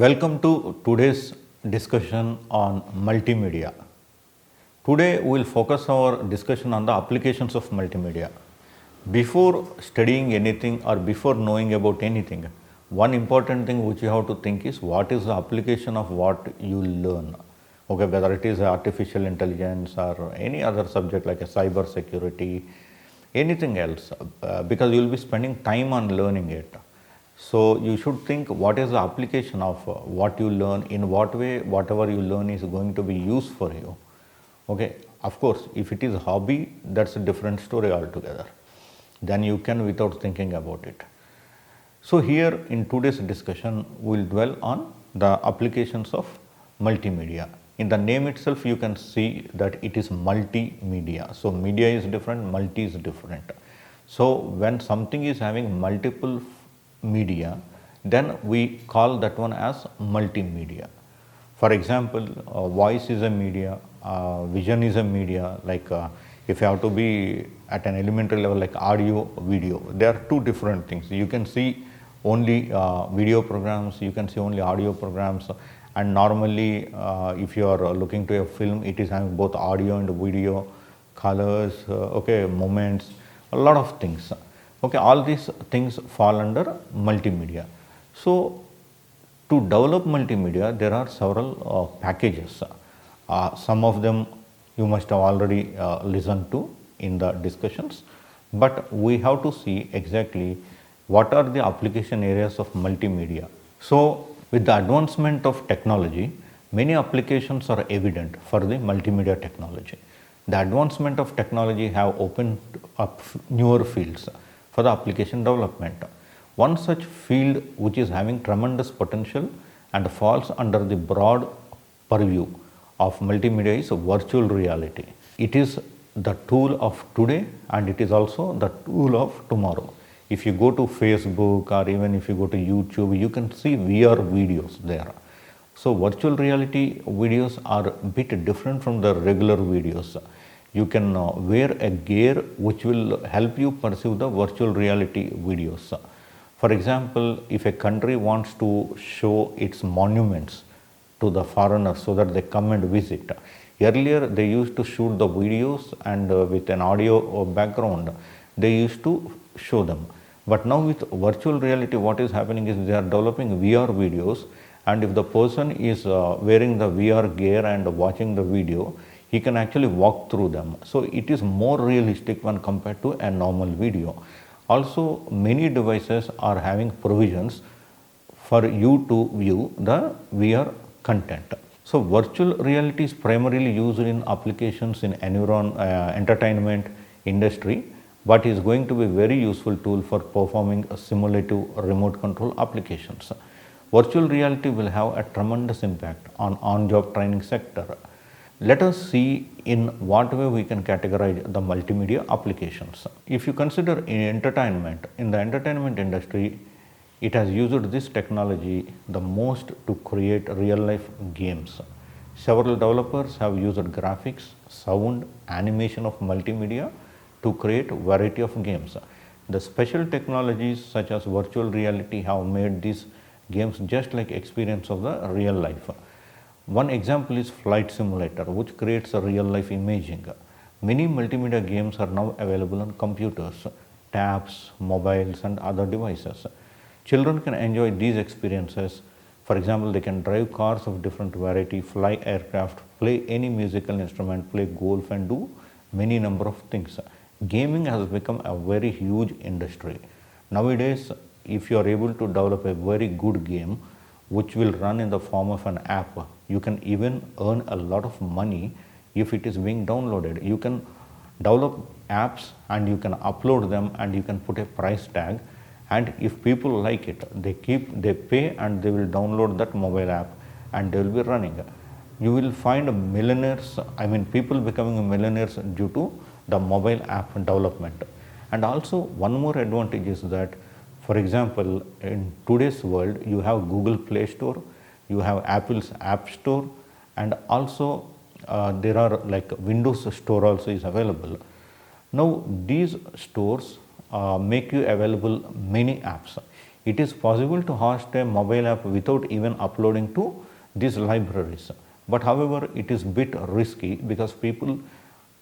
Welcome to today's discussion on multimedia. Today we will focus our discussion on the applications of multimedia. Before studying anything or before knowing about anything, one important thing which you have to think is what is the application of what you learn. Okay, whether it is artificial intelligence or any other subject like a cyber security, anything else, because you will be spending time on learning it. So you should think what is the application of what you learn, in what way whatever you learn is going to be used for you. Okay, of course, if it is a hobby, that's a different story altogether. Then you can without thinking about it. So here in today's discussion, we'll dwell on the applications of multimedia. In the name itself, you can see that it is multimedia. So media is different, multi is different. So when something is having multiple media, then we call that one as multimedia. For example, voice is a media, vision is a media, like if you have to be at an elementary level like audio, video, they are two different things. You can see only video programs, you can see only audio programs, and normally if you are looking to a film, it is having both audio and video, colors, okay, moments, a lot of things. Okay, all these things fall under multimedia. So to develop multimedia, there are several packages. Some of them you must have already listened to in the discussions, but we have to see exactly what are the application areas of multimedia. So with the advancement of technology, many applications are evident for the multimedia technology. The advancement of technology have opened up newer fields for the application development. One such field which is having tremendous potential and falls under the broad purview of multimedia is virtual reality. It is the tool of today and it is also the tool of tomorrow. If you go to Facebook or even if you go to YouTube, you can see VR videos there. So virtual reality videos are a bit different from the regular videos. You can wear a gear which will help you perceive the virtual reality videos. For example, if a country wants to show its monuments to the foreigners so that they come and visit, earlier they used to shoot the videos and with an audio background, they used to show them. But now with virtual reality, what is happening is they are developing VR videos, and if the person is wearing the VR gear and watching the video, he can actually walk through them. So it is more realistic when compared to a normal video. Also, many devices are having provisions for you to view the VR content. So virtual reality is primarily used in applications in entertainment industry, but is going to be very useful tool for performing simulative remote control applications. Virtual reality will have a tremendous impact on-job training sector. Let us see in what way we can categorize the multimedia applications. If you consider in the entertainment industry, it has used this technology the most to create real life games. Several developers have used graphics, sound, animation of multimedia to create variety of games. The special technologies such as virtual reality have made these games just like experience of the real life. One example is Flight Simulator, which creates a real life imaging. Many multimedia games are now available on computers, tabs, mobiles and other devices. Children can enjoy these experiences. For example, they can drive cars of different variety, fly aircraft, play any musical instrument, play golf and do many number of things. Gaming has become a very huge industry. Nowadays, if you are able to develop a very good game which will run in the form of an app, you can even earn a lot of money if it is being downloaded. You can develop apps and you can upload them and you can put a price tag, and if people like it, they pay and they will download that mobile app and they will be running. You will find millionaires, people becoming millionaires due to the mobile app development. And also one more advantage is that, for example, in today's world, you have Google Play Store, you have Apple's App Store, and also there are like Windows Store also is available. Now these stores make you available many apps. It is possible to host a mobile app without even uploading to these libraries. But however, it is bit risky because people,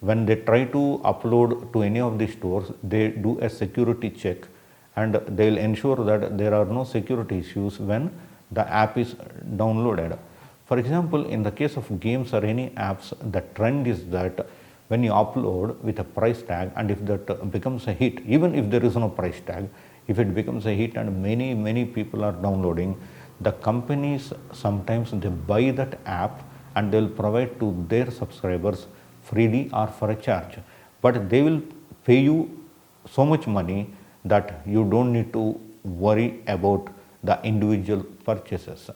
when they try to upload to any of these stores, they do a security check and they will ensure that there are no security issues when the app is downloaded. For example, in the case of games or any apps, the trend is that when you upload with a price tag, and if that becomes a hit, even if there is no price tag, if it becomes a hit and many people are downloading, the companies sometimes they buy that app and they will provide to their subscribers freely or for a charge, but they will pay you so much money that you don't need to worry about the individual purchases.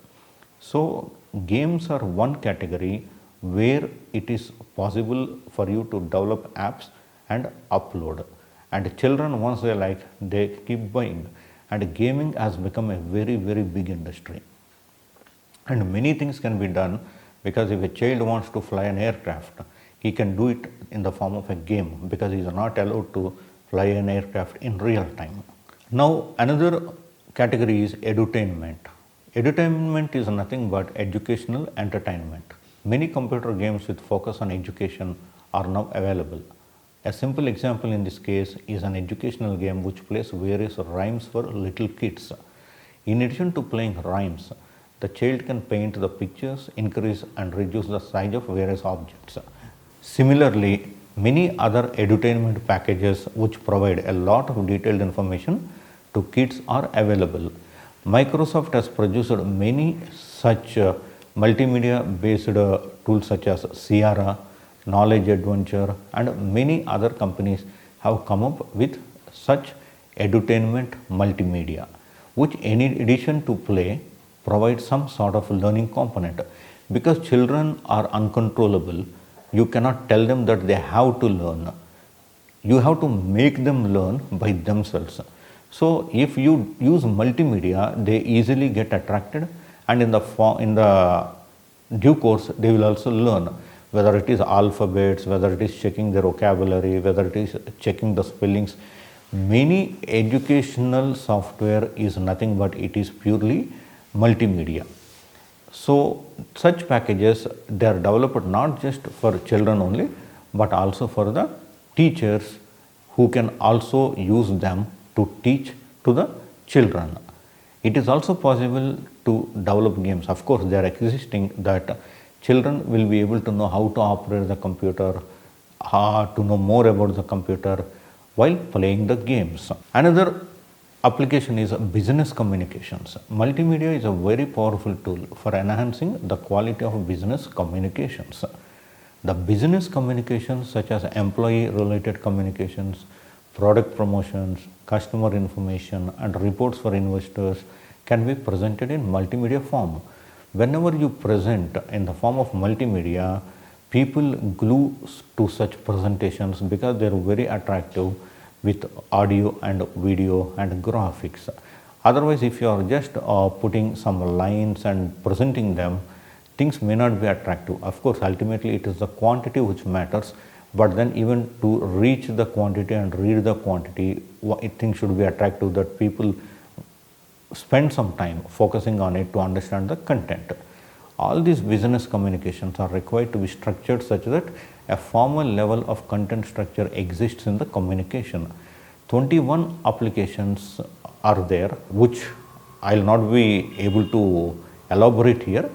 So games are one category where it is possible for you to develop apps and upload, and children, once they like, they keep buying, and gaming has become a very big industry. And many things can be done, because if a child wants to fly an aircraft, he can do it in the form of a game, because he is not allowed to fly an aircraft in real time. Now another category is edutainment. Edutainment is nothing but educational entertainment. Many computer games with focus on education are now available. A simple example in this case is an educational game which plays various rhymes for little kids. In addition to playing rhymes, the child can paint the pictures, increase and reduce the size of various objects. Similarly, many other edutainment packages which provide a lot of detailed information to kids are available. Microsoft has produced many such multimedia based tools such as Sierra, Knowledge Adventure, and many other companies have come up with such edutainment multimedia, which in addition to play provides some sort of learning component. Because children are uncontrollable, you cannot tell them that they have to learn. You have to make them learn by themselves. So if you use multimedia, they easily get attracted, and in the due course they will also learn, whether it is alphabets, whether it is checking their vocabulary, whether it is checking the spellings. Many educational software is nothing but it is purely multimedia. So such packages, they are developed not just for children only, but also for the teachers who can also use them to teach to the children. It is also possible to develop games. Of course, they are existing that children will be able to know how to operate the computer, how to know more about the computer while playing the games. Another application is business communications. Multimedia is a very powerful tool for enhancing the quality of business communications. The business communications such as employee related communications, product promotions, customer information and reports for investors can be presented in multimedia form. Whenever you present in the form of multimedia, people glue to such presentations because they are very attractive with audio and video and graphics. Otherwise, if you are just putting some lines and presenting them, things may not be attractive. Of course, ultimately it is the quantity which matters, but then even to reach the quantity and read the quantity, things should be attractive, that people spend some time focusing on it to understand the content. All these business communications are required to be structured such that a formal level of content structure exists in the communication. 21 applications are there, which I will not be able to elaborate here,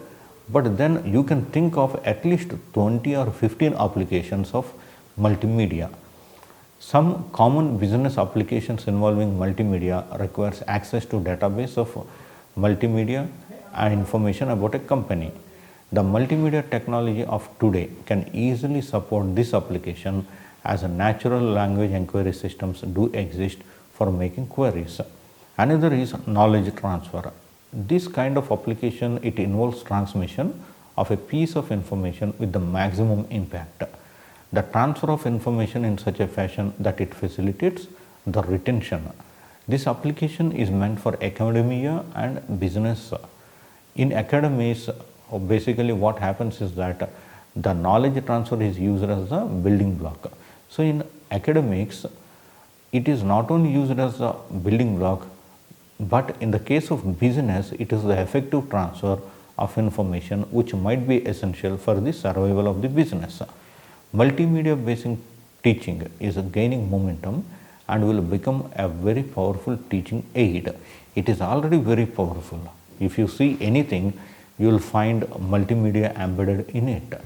but then you can think of at least 20 or 15 applications of multimedia. Some common business applications involving multimedia requires access to database of multimedia and information about a company. The multimedia technology of today can easily support this application, as a natural language inquiry systems do exist for making queries. Another is knowledge transfer. This kind of application, it involves transmission of a piece of information with the maximum impact. The transfer of information in such a fashion that it facilitates the retention. This application is meant for academia and business. In academies, basically what happens is that the knowledge transfer is used as a building block. So in academics, it is not only used as a building block, But in the case of business, it is the effective transfer of information which might be essential for the survival of the business. Multimedia based teaching is gaining momentum and will become a very powerful teaching aid. It is already very powerful. If you see anything, you will find multimedia embedded in it.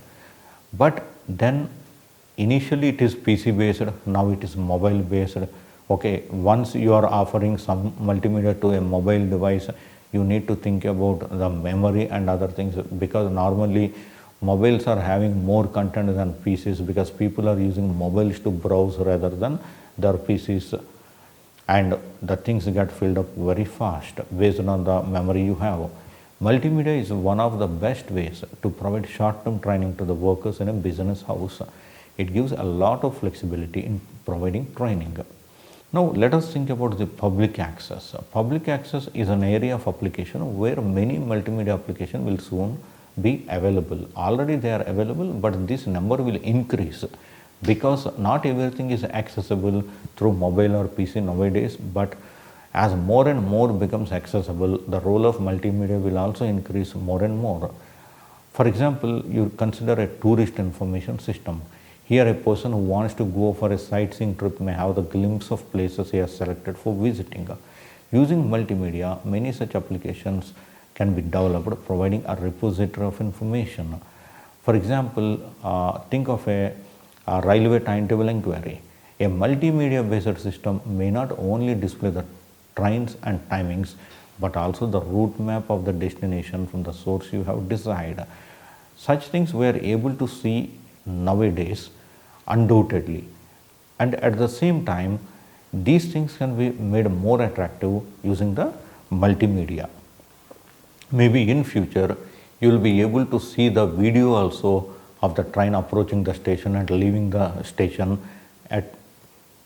But then initially it is PC based, now it is mobile based. Okay, once you are offering some multimedia to a mobile device, you need to think about the memory and other things, because normally mobiles are having more content than PCs, because people are using mobiles to browse rather than their PCs, and the things get filled up very fast based on the memory you have. Multimedia is one of the best ways to provide short-term training to the workers in a business house. It gives a lot of flexibility in providing training. Now let us think about the public access. Public access is an area of application where many multimedia applications will soon be available. Already they are available, but this number will increase because not everything is accessible through mobile or PC nowadays, but as more and more becomes accessible, the role of multimedia will also increase more and more. For example, you consider a tourist information system. Here a person who wants to go for a sightseeing trip may have the glimpse of places he has selected for visiting. Using multimedia, many such applications can be developed, providing a repository of information. For example, think of a railway timetable inquiry. A multimedia based system may not only display the trains and timings, but also the route map of the destination from the source you have decided. Such things we are able to see nowadays, undoubtedly, and at the same time these things can be made more attractive using the multimedia. Maybe in future you will be able to see the video also of the train approaching the station and leaving the station at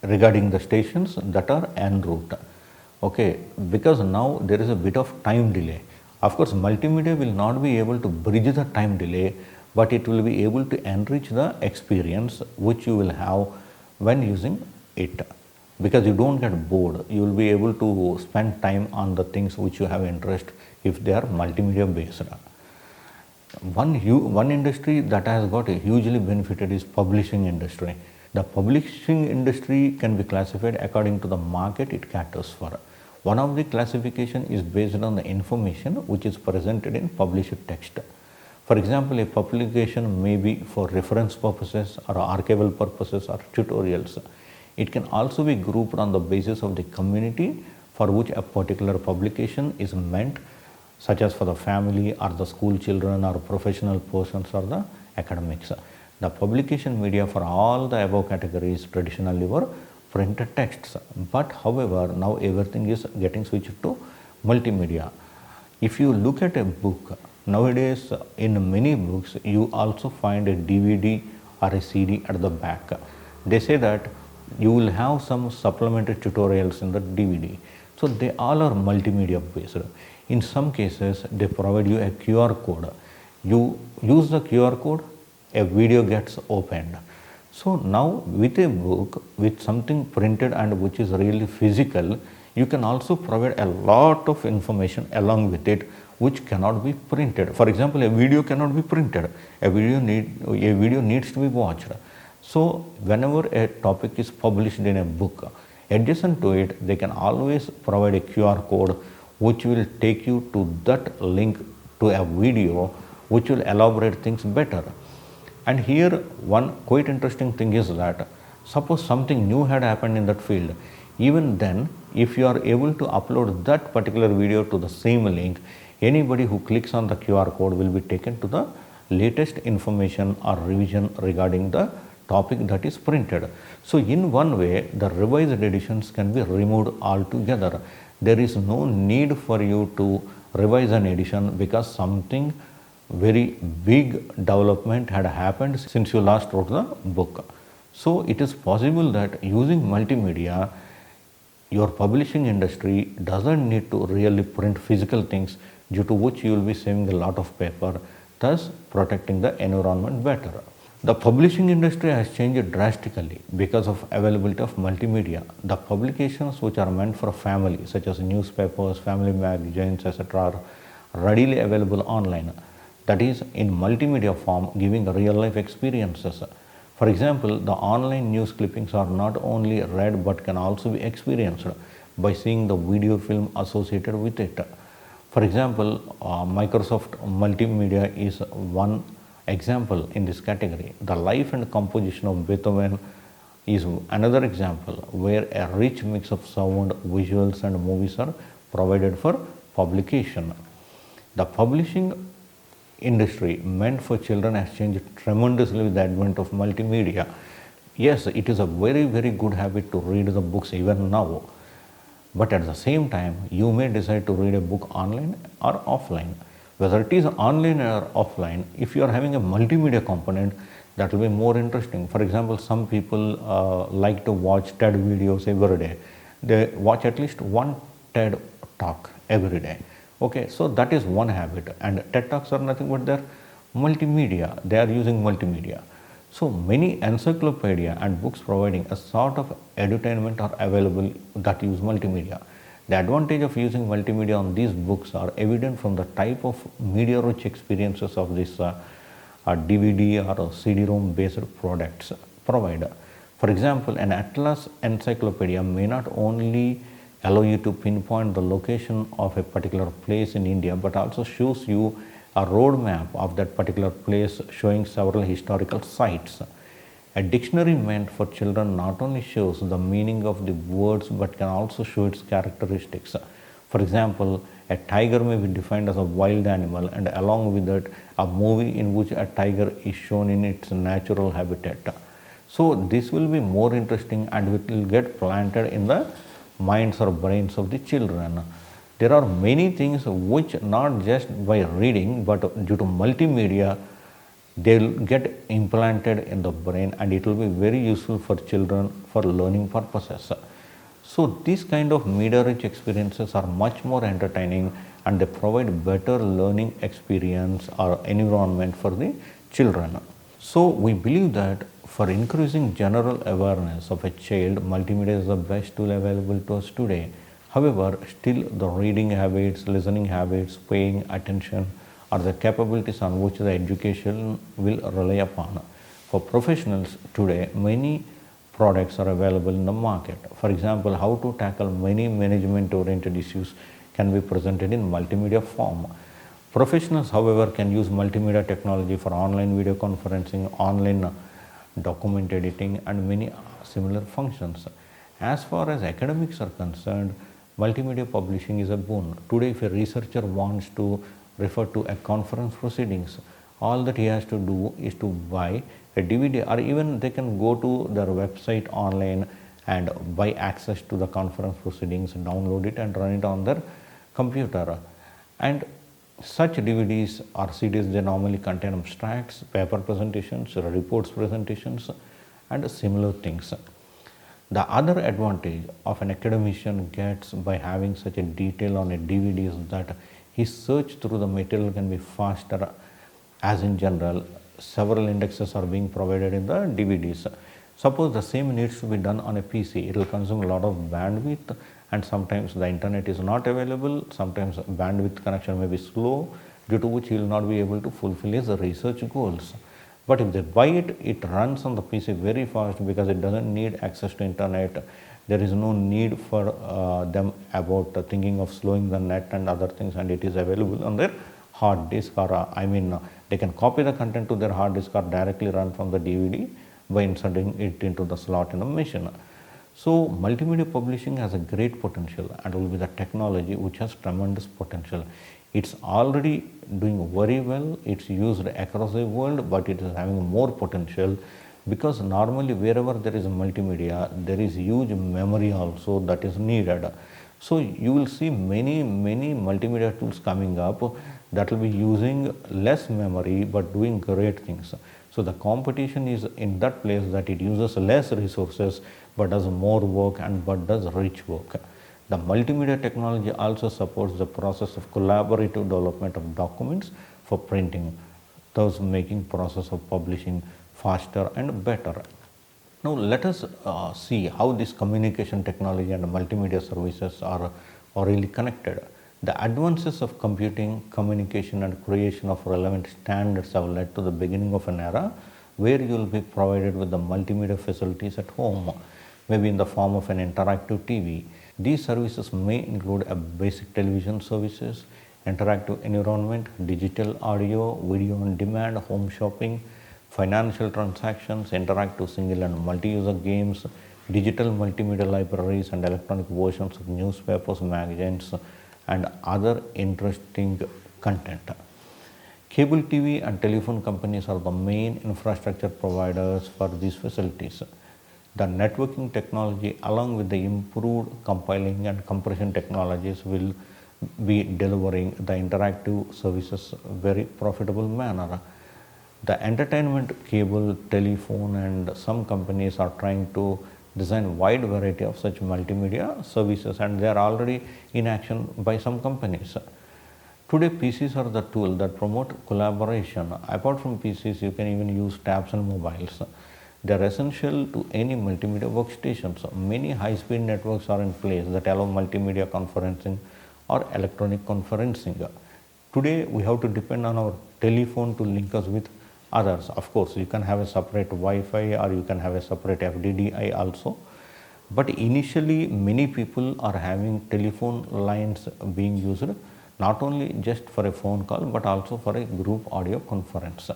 regarding the stations that are en route. Okay, because now there is a bit of time delay. Of course, multimedia will not be able to bridge the time delay, but it will be able to enrich the experience which you will have when using it, because you don't get bored. You will be able to spend time on the things which you have interest if they are multimedia based. One industry that has got hugely benefited is publishing industry. The publishing industry can be classified according to the market it caters for. One of the classification is based on the information which is presented in published text. For example, a publication may be for reference purposes or archival purposes or tutorials. It can also be grouped on the basis of the community for which a particular publication is meant, such as for the family or the school children or professional persons or the academics. The publication media for all the above categories traditionally were printed texts, but however now everything is getting switched to multimedia. If you look at a book, nowadays in many books you also find a DVD or a CD at the back. They say that you will have some supplementary tutorials in the DVD. So they all are multimedia based. In some cases they provide you a QR code. You use the QR code, a video gets opened. So now with a book, with something printed and which is really physical, you can also provide a lot of information along with it which cannot be printed. For example, a video cannot be printed. A video needs to be watched. So whenever a topic is published in a book, adjacent to it, they can always provide a QR code which will take you to that link to a video which will elaborate things better. And here one quite interesting thing is that suppose something new had happened in that field, even then if you are able to upload that particular video to the same link, anybody who clicks on the QR code will be taken to the latest information or revision regarding the topic that is printed. So in one way the revised editions can be removed altogether. There is no need for you to revise an edition because something very big development had happened since you last wrote the book. So it is possible that using multimedia, your publishing industry doesn't need to really print physical things, due to which you will be saving a lot of paper, thus protecting the environment better. The publishing industry has changed drastically because of availability of multimedia. The publications which are meant for a family, such as newspapers, family magazines, etc., are readily available online. That is in multimedia form, giving real life experiences. For example, the online news clippings are not only read but can also be experienced by seeing the video film associated with it. For example, Microsoft Multimedia is one example in this category. The life and composition of Beethoven is another example where a rich mix of sound, visuals, and movies are provided for publication. The publishing industry meant for children has changed tremendously with the advent of multimedia. Yes, it is a very, very good habit to read the books even now. But at the same time, you may decide to read a book online or offline. Whether it is online or offline, if you are having a multimedia component, that will be more interesting. For example, some people like to watch TED videos every day. They watch at least one TED talk every day. Okay, so that is one habit. And TED talks are nothing but their multimedia. They are using multimedia. So many encyclopedia and books providing a sort of edutainment are available that use multimedia. The advantage of using multimedia on these books are evident from the type of media-rich experiences of this DVD or CD-ROM based products provide. For example, an Atlas encyclopedia may not only allow you to pinpoint the location of a particular place in India, but also shows you a roadmap of that particular place showing several historical sites. A dictionary meant for children not only shows the meaning of the words but can also show its characteristics. For example, a tiger may be defined as a wild animal, and along with that, a movie in which a tiger is shown in its natural habitat. So, this will be more interesting and it will get planted in the minds or brains of the children. There are many things which not just by reading but due to multimedia they will get implanted in the brain, and it will be very useful for children for learning purposes. So these kind of media rich experiences are much more entertaining and they provide better learning experience or environment for the children. So we believe that for increasing general awareness of a child, multimedia is the best tool available to us today. However, still the reading habits, listening habits, paying attention are the capabilities on which the education will rely upon. For professionals today, many products are available in the market. For example, how to tackle many management oriented issues can be presented in multimedia form. Professionals, however, can use multimedia technology for online video conferencing, online document editing, and many similar functions. As far as academics are concerned, multimedia publishing is a boon. Today, if a researcher wants to refer to a conference proceedings, all that he has to do is to buy a DVD, or even they can go to their website online and buy access to the conference proceedings, download it and run it on their computer. And such DVDs or CDs, they normally contain abstracts, paper presentations, reports presentations, and similar things. The other advantage of an academician gets by having such a detail on a DVD is that his search through the material can be faster, as in general several indexes are being provided in the DVDs. Suppose the same needs to be done on a PC, it will consume a lot of bandwidth, and sometimes the internet is not available, sometimes bandwidth connection may be slow, due to which he will not be able to fulfill his research goals. But if they buy it, it runs on the PC very fast because it doesn't need access to internet. There is no need for them about thinking of slowing the net and other things, and it is available on their hard disk, or they can copy the content to their hard disk or directly run from the DVD by inserting it into the slot in the machine. So multimedia publishing has a great potential and will be the technology which has tremendous potential. It's already doing very well, it's used across the world, but it is having more potential because normally wherever there is a multimedia, there is huge memory also that is needed. So you will see many multimedia tools coming up that will be using less memory but doing great things. So the competition is in that place that it uses less resources but does more work and but does rich work. The multimedia technology also supports the process of collaborative development of documents for printing, thus making process of publishing faster and better. Now let us see how this communication technology and multimedia services are really connected. The advances of computing, communication and creation of relevant standards have led to the beginning of an era where you will be provided with the multimedia facilities at home, maybe in the form of an interactive TV. These services may include a basic television services, interactive environment, digital audio, video on demand, home shopping, financial transactions, interactive single and multi-user games, digital multimedia libraries and electronic versions of newspapers, magazines and other interesting content. Cable TV and telephone companies are the main infrastructure providers for these facilities. The networking technology along with the improved compiling and compression technologies will be delivering the interactive services very profitable manner. The entertainment cable, telephone and some companies are trying to design wide variety of such multimedia services and they are already in action by some companies. Today PCs are the tool that promote collaboration. Apart from PCs, you can even use tabs and mobiles. They are essential to any multimedia workstations. Many high-speed networks are in place that allow multimedia conferencing or electronic conferencing. Today we have to depend on our telephone to link us with others. Of course, you can have a separate Wi-Fi or you can have a separate FDDI also. But initially many people are having telephone lines being used not only just for a phone call but also for a group audio conference.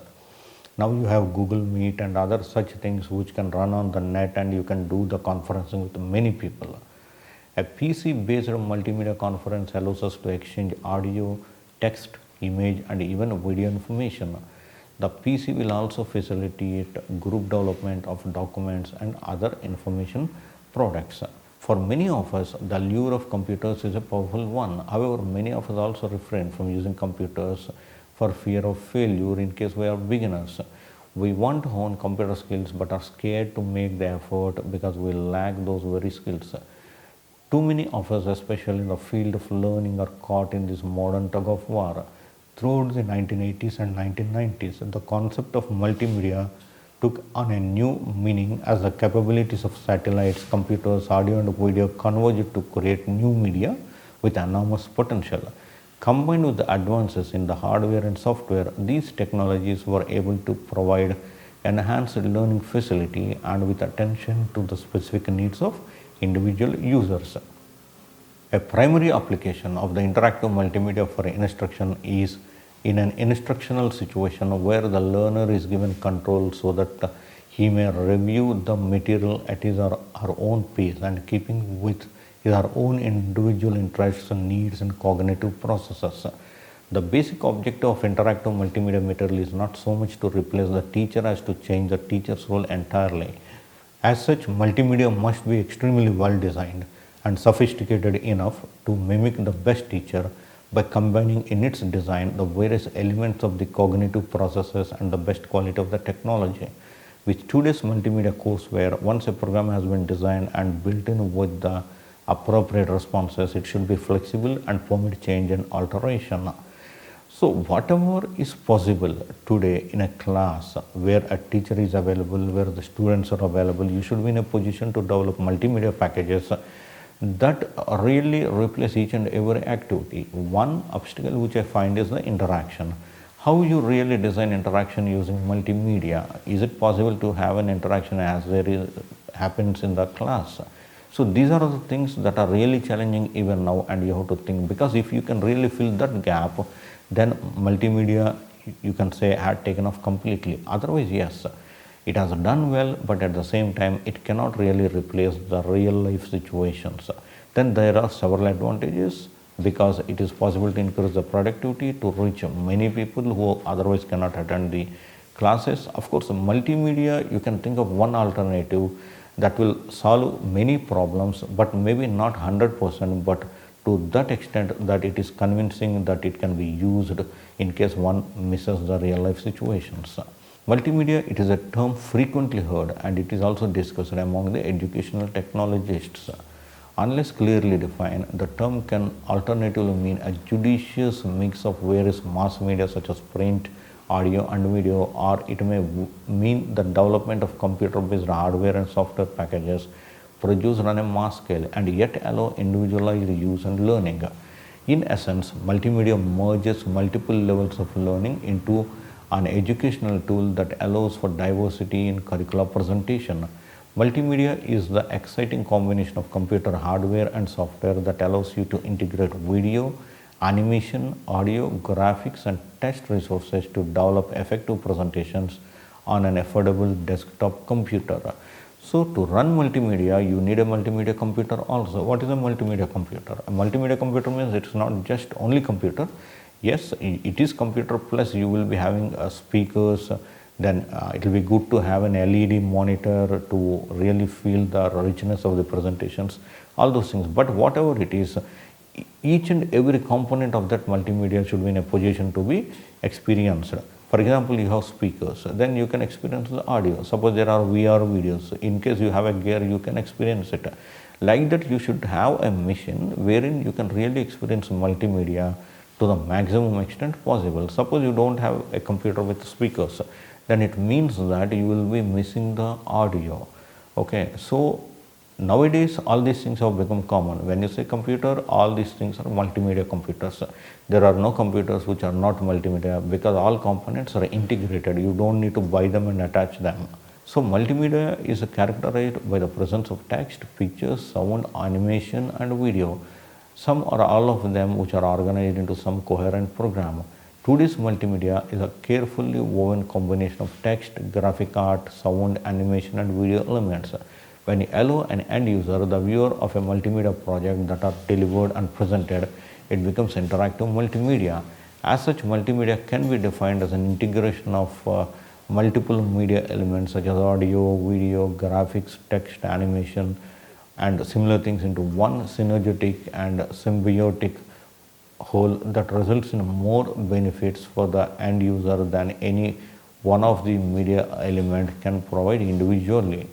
Now you have Google Meet and other such things which can run on the net and you can do the conferencing with many people. A PC based multimedia conference allows us to exchange audio, text, image and even video information. The PC will also facilitate group development of documents and other information products. For many of us, the lure of computers is a powerful one. However, many of us also refrain from using computers for fear of failure in case we are beginners. We want to hone computer skills but are scared to make the effort because we lack those very skills. Too many of us, especially in the field of learning, are caught in this modern tug of war. Throughout the 1980s and 1990s, the concept of multimedia took on a new meaning as the capabilities of satellites, computers, audio and video converged to create new media with enormous potential. Combined with the advances in the hardware and software, these technologies were able to provide enhanced learning facility and with attention to the specific needs of individual users. A primary application of the interactive multimedia for instruction is in an instructional situation where the learner is given control so that he may review the material at his or her own pace and keeping with his or her own individual interests and needs and cognitive processes. The basic objective of interactive multimedia material is not so much to replace the teacher as to change the teacher's role entirely. As such, multimedia must be extremely well designed and sophisticated enough to mimic the best teacher by combining in its design the various elements of the cognitive processes and the best quality of the technology. With today's multimedia courseware, once a program has been designed and built in with the appropriate responses, it should be flexible and permit change and alteration. So whatever is possible today in a class where a teacher is available, where the students are available, you should be in a position to develop multimedia packages that really replace each and every activity. One obstacle which I find is the interaction. How you really design interaction using multimedia? Is it possible to have an interaction as happens in the class? So these are the things that are really challenging even now, and you have to think, because if you can really fill that gap, then multimedia, you can say, had taken off completely. Otherwise, yes, it has done well, but at the same time, it cannot really replace the real life situations. Then there are several advantages, because it is possible to increase the productivity to reach many people who otherwise cannot attend the classes. Of course, multimedia, you can think of one alternative that will solve many problems, but maybe not 100%, but to that extent that it is convincing that it can be used in case one misses the real life situations. Multimedia, it is a term frequently heard, and it is also discussed among the educational technologists. Unless clearly defined, the term can alternatively mean a judicious mix of various mass media such as print, audio and video, or it may mean the development of computer-based hardware and software packages produced on a mass scale and yet allow individualized use and learning. In essence, multimedia merges multiple levels of learning into an educational tool that allows for diversity in curricular presentation. Multimedia is the exciting combination of computer hardware and software that allows you to integrate video, animation, audio, graphics, and text resources to develop effective presentations on an affordable desktop computer. So, to run multimedia, you need a multimedia computer also. What is a multimedia computer? A multimedia computer means it's not just only computer. Yes, it is computer plus you will be having speakers. Then it will be good to have an LED monitor to really feel the richness of the presentations, all those things. But whatever it is, each and every component of that multimedia should be in a position to be experienced. For example, you have speakers, then you can experience the audio. Suppose there are VR videos, in case you have a gear, you can experience it. Like that, you should have a machine wherein you can really experience multimedia to the maximum extent possible. Suppose you don't have a computer with speakers, then it means that you will be missing the audio. Okay, so nowadays all these things have become common. When you say computer, all these things are multimedia computers. There are no computers which are not multimedia because all components are integrated. You don't need to buy them and attach them. So multimedia is characterized by the presence of text, pictures, sound, animation and video. Some or all of them which are organized into some coherent program. Today's multimedia is a carefully woven combination of text, graphic art, sound, animation and video elements. When you allow an end user, the viewer of a multimedia project that are delivered and presented, it becomes interactive multimedia. As such, multimedia can be defined as an integration of multiple media elements such as audio, video, graphics, text, animation and similar things into one synergetic and symbiotic whole that results in more benefits for the end user than any one of the media element can provide individually.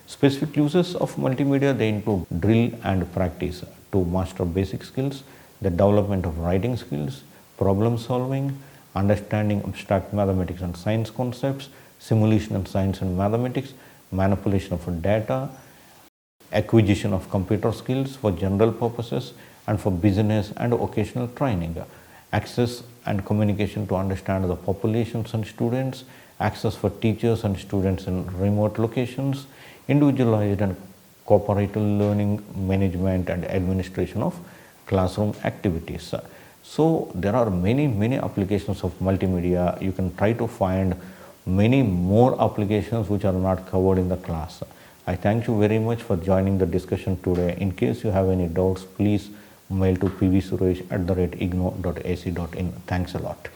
Specific uses of multimedia, they include drill and practice to master basic skills, the development of writing skills, problem solving, understanding abstract mathematics and science concepts, simulation in science and mathematics, manipulation of data, acquisition of computer skills for general purposes and for business and occasional training, access and communication to understand the populations and students, access for teachers and students in remote locations, individualized and cooperative learning, management and administration of classroom activities. So there are many applications of multimedia. You can try to find many more applications which are not covered in the class. I thank you very much for joining the discussion today. In case you have any doubts, please mail to pvsuresh@igno.ac.in. Thanks a lot.